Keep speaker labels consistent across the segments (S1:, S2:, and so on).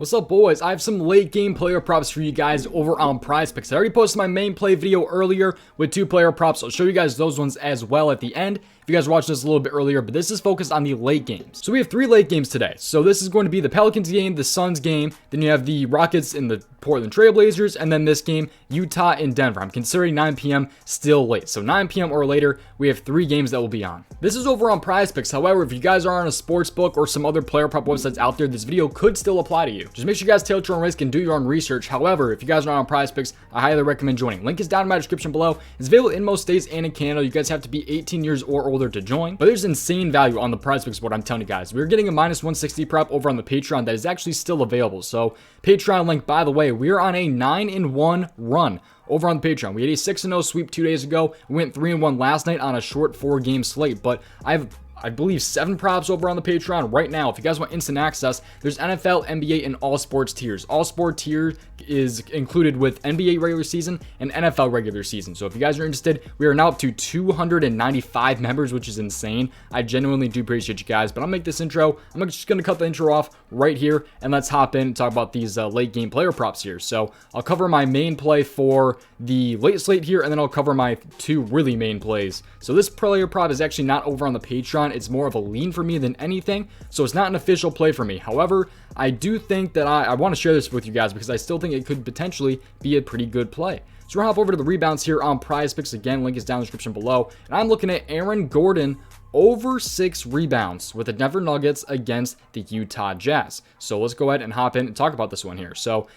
S1: What's up, boys? I have some late game player props for you guys over on prizepicks. I already posted my main play video earlier with 2 player props. I'll show you guys those ones as well at the end if you guys watched this a little bit earlier, but this is focused on the late games. So we have 3 late games today. So this is going to be the Pelicans game, the Suns game, then you have the Rockets and the Portland Trailblazers, and then this game, Utah and Denver. I'm considering 9 p.m. still late. So 9 p.m. or later, we have 3 games that will be on. This is over on prizepicks. However, if you guys are on a sports book or some other player prop websites out there, this video could still apply to you. Just make sure you guys take your own risk and do your own research. However, if you guys are on prizepicks, I highly recommend joining. Link is down in my description below. It's available in most states and in Canada. You guys have to be 18 years or older to join. But there's insane value on the prizepicks board, I'm telling you guys. We're getting a minus 160 prop over on the Patreon that is actually still available. So Patreon link, by the way, we are on a 9-1 run over on the Patreon. We had a 6-0 sweep 2 days ago. We went 3-1 last night on a short 4-game slate, but I believe 7 props over on the Patreon right now. If you guys want instant access, there's NFL, NBA, and all sports tiers. All sport tier is included with NBA regular season and NFL regular season. So if you guys are interested, we are now up to 295 members, which is insane. I genuinely do appreciate you guys, but I'll make this intro. I'm just going to cut the intro off right here, and let's hop in and talk about these late game player props here. So I'll cover my main play for the late slate here, and then I'll cover my 2 really main plays. So this player prop is actually not over on the Patreon. It's more of a lean for me than anything, so it's not an official play for me. However, I do think that I want to share this with you guys because I still think it could potentially be a pretty good play. So we're going to hop over to the rebounds here on prizepicks. Again, link is down in the description below. And I'm looking at Aaron Gordon over 6 rebounds with the Denver Nuggets against the Utah Jazz. So let's go ahead and hop in and talk about this one here. So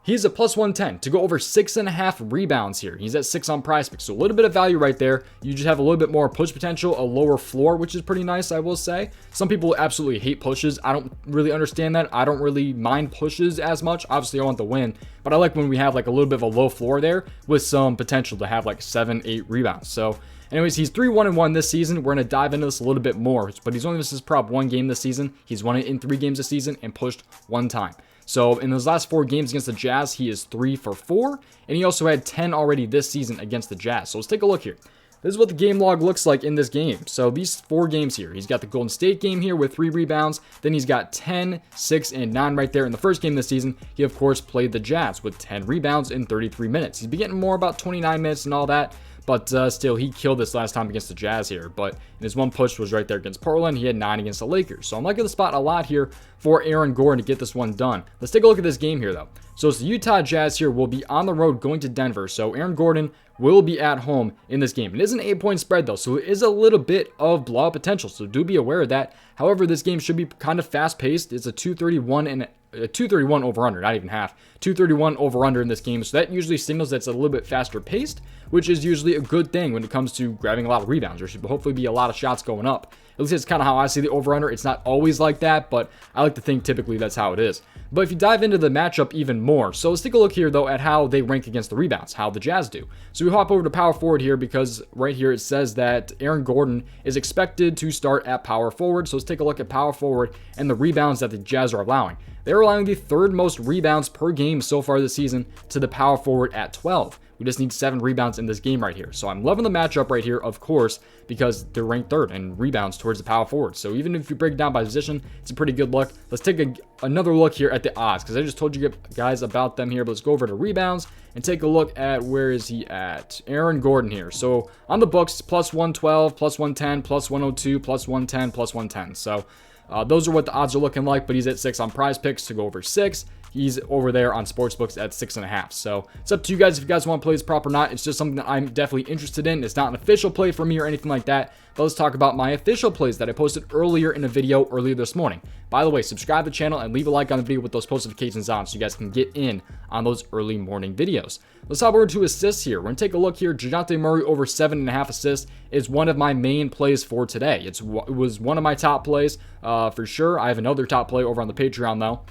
S1: he's a plus 110 to go over 6.5 rebounds here. He's at 6 on prizepicks. So a little bit of value right there. You just have a little bit more push potential, a lower floor, which is pretty nice, I will say. Some people absolutely hate pushes. I don't really understand that. I don't really mind pushes as much. Obviously, I want the win, but I like when we have like a little bit of a low floor there with some potential to have like 7, 8 rebounds. So anyways, he's 3-1-1 this season. We're going to dive into this a little bit more, but he's only missed his prop 1 game this season. He's won it in 3 games this season and pushed 1 time. So in those last 4 games against the Jazz, he is 3 for 4, and he also had 10 already this season against the Jazz. So let's take a look here. This is what the game log looks like in this game. So these 4 games here, he's got the Golden State game here with 3 rebounds. Then he's got 10, 6, and 9 right there. In the first game this season, he of course played the Jazz with 10 rebounds in 33 minutes. He's been getting more about 29 minutes and all that. But still, he killed this last time against the Jazz here. But in his 1 push was right there against Portland. He had 9 against the Lakers. So I'm liking the spot a lot here for Aaron Gordon to get this one done. Let's take a look at this game here, though. So it's the Utah Jazz here will be on the road going to Denver. So Aaron Gordon will be at home in this game. It is an 8-point spread, though. So it is a little bit of blowout potential. So do be aware of that. However, this game should be kind of fast-paced. It's a 231 and a 231 over under, not even half. 231 over under in this game. So that usually signals that it's a little bit faster paced, which is usually a good thing when it comes to grabbing a lot of rebounds. There should hopefully be a lot of shots going up. At least it's kind of how I see the over under. It's not always like that, but I like to think typically that's how it is. But if you dive into the matchup even more, so let's take a look here though at how they rank against the rebounds, how the Jazz do. So we hop over to power forward here because right here it says that Aaron Gordon is expected to start at power forward. So let's take a look at power forward and the rebounds that the Jazz are allowing. They're allowing the 3rd most rebounds per game so far this season to the power forward at 12. We just need 7 rebounds in this game right here. So I'm loving the matchup right here, of course, because they're ranked 3rd in rebounds towards the power forward. So even if you break it down by position, it's a pretty good look. Let's take another look here at the odds because I just told you guys about them here. But let's go over to rebounds and take a look at where is he at. Aaron Gordon here. So on the books, plus 112, plus 110, plus 102, plus 110, plus 110. So those are what the odds are looking like, but he's at 6 on prizepicks to go over 6. He's over there on sportsbooks at 6.5. So it's up to you guys if you guys want to play this prop or not. It's just something that I'm definitely interested in. It's not an official play for me or anything like that. But let's talk about my official plays that I posted earlier in a video earlier this morning. By the way, subscribe to the channel and leave a like on the video with those post notifications on so you guys can get in on those early morning videos. Let's hop over to assists here. We're going to take a look here. DeJounte Murray over 7.5 assists is one of my main plays for today. It was one of my top plays for sure. I have another top play over on the Patreon though.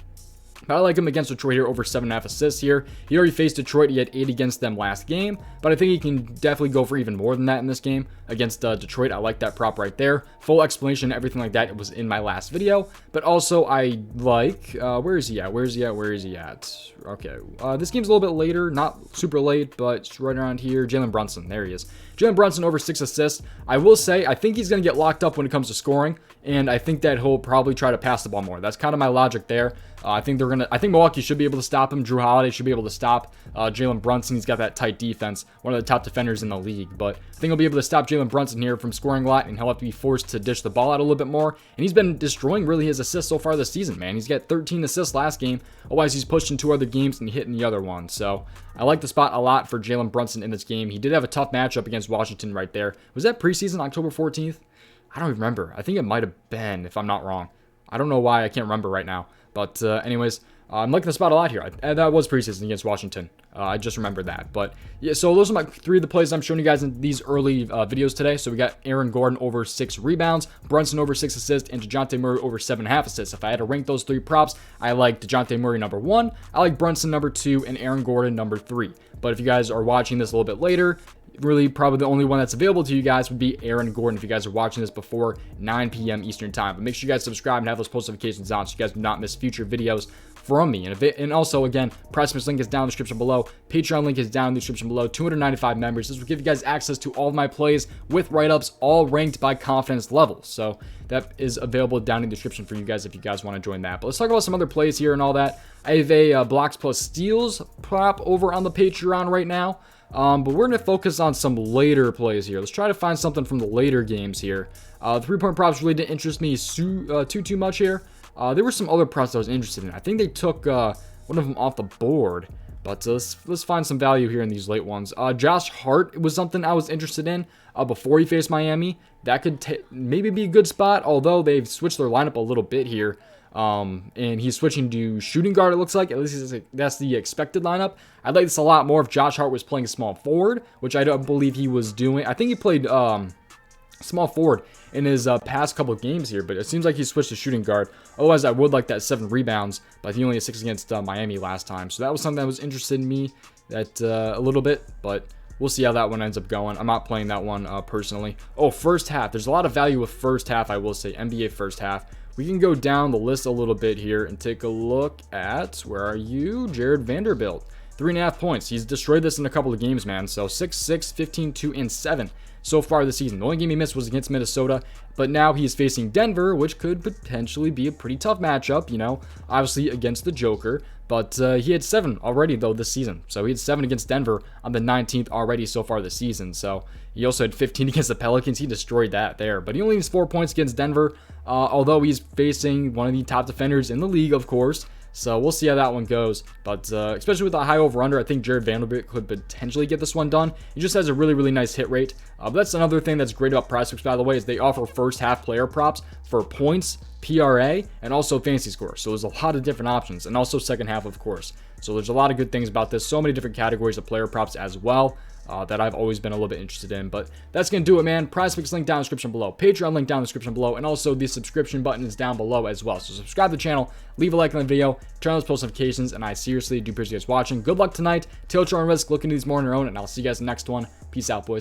S1: But I like him against Detroit here, over 7.5 assists here. He already faced Detroit. He had 8 against them last game. But I think he can definitely go for even more than that in this game against Detroit. I like that prop right there. Full explanation, everything like that, it was in my last video. But also, I like... where is he at? Where is he at? Where is he at? Okay. This game's a little bit later. Not super late, but it's right around here. Jalen Brunson. There he is. Jalen Brunson over 6 assists. I will say, I think he's going to get locked up when it comes to scoring. and I think that he'll probably try to pass the ball more. That's kind of my logic there. I think Milwaukee should be able to stop him. Drew Holiday should be able to stop Jalen Brunson. He's got that tight defense, one of the top defenders in the league. But I think he'll be able to stop Jalen Brunson here from scoring a lot, and he'll have to be forced to dish the ball out a little bit more. And he's been destroying really his assists so far this season, man. He's got 13 assists last game. Otherwise, he's pushed in 2 other games and hitting the other one. So I like the spot a lot for Jalen Brunson in this game. He did have a tough matchup against Washington right there. Was that preseason, October 14th? I don't even remember. I think it might have been, if I'm not wrong. I don't know why. I can't remember right now. But anyways, I'm liking the spot a lot here. That was preseason against Washington. I just remembered that. But yeah, so those are my 3 of the plays I'm showing you guys in these early videos today. So we got Aaron Gordon over 6 rebounds, Brunson over 6 assists, and DeJounte Murray over 7.5 assists. If I had to rank those 3 props, I like DeJounte Murray number 1, I like Brunson number 2, and Aaron Gordon number 3. But if you guys are watching this a little bit later, really probably the only one that's available to you guys would be Aaron Gordon if you guys are watching this before 9 p.m. Eastern time. But make sure you guys subscribe and have those post notifications on so you guys do not miss future videos from me. And also, again, prizepicks link is down in the description below. Patreon link is down in the description below. 295 members. This will give you guys access to all of my plays with write-ups, all ranked by confidence level. So that is available down in the description for you guys if you guys want to join that. But let's talk about some other plays here and all that. I have a blocks plus steals prop over on the Patreon right now. But we're going to focus on some later plays here. Let's try to find something from the later games here. 3-point props really didn't interest me too much here. There were some other props I was interested in. I think they took one of them off the board. But let's find some value here in these late ones. Josh Hart was something I was interested in before he faced Miami. That could maybe be a good spot, although they've switched their lineup a little bit here. And he's switching to shooting guard, it looks like. At least that's the expected lineup. I'd like this a lot more if Josh Hart was playing small forward, which I don't believe he was doing. I think he played small forward in his past couple of games here, but it seems like he switched to shooting guard. Otherwise, I would like that 7 rebounds, but he only had 6 against Miami last time. So that was something that was interested in me a little bit, but we'll see how that one ends up going. I'm not playing that one personally. Oh, first half. There's a lot of value with first half, I will say. NBA first half. We can go down the list a little bit here and take a look at, where are you? Jared Vanderbilt. 3.5 points. He's destroyed this in a couple of games, man. So 6-6, 15-2, and 7 so far this season. The only game he missed was against Minnesota, but now he's facing Denver, which could potentially be a pretty tough matchup, you know, obviously against the Joker. But he had 7 already, though, this season. So he had 7 against Denver on the 19th already so far this season. So he also had 15 against the Pelicans. He destroyed that there. But he only needs 4 points against Denver, although he's facing one of the top defenders in the league, of course. So we'll see how that one goes. But especially with a high over-under, I think Jared Vanderbilt could potentially get this one done. He just has a really, really nice hit rate. But that's another thing that's great about prizepicks, by the way, is they offer first half player props for points, PRA, and also fantasy score. So there's a lot of different options, and also second half, of course. So there's a lot of good things about this. So many different categories of player props as well. That I've always been a little bit interested in. But that's going to do it, man. PrizePicks link down in the description below. Patreon link down in the description below. And also the subscription button is down below as well. So subscribe to the channel, leave a like on the video, turn on those post notifications, and I seriously do appreciate you guys watching. Good luck tonight. Tilt your own risk. Look into these more on your own, and I'll see you guys in the next one. Peace out, boys.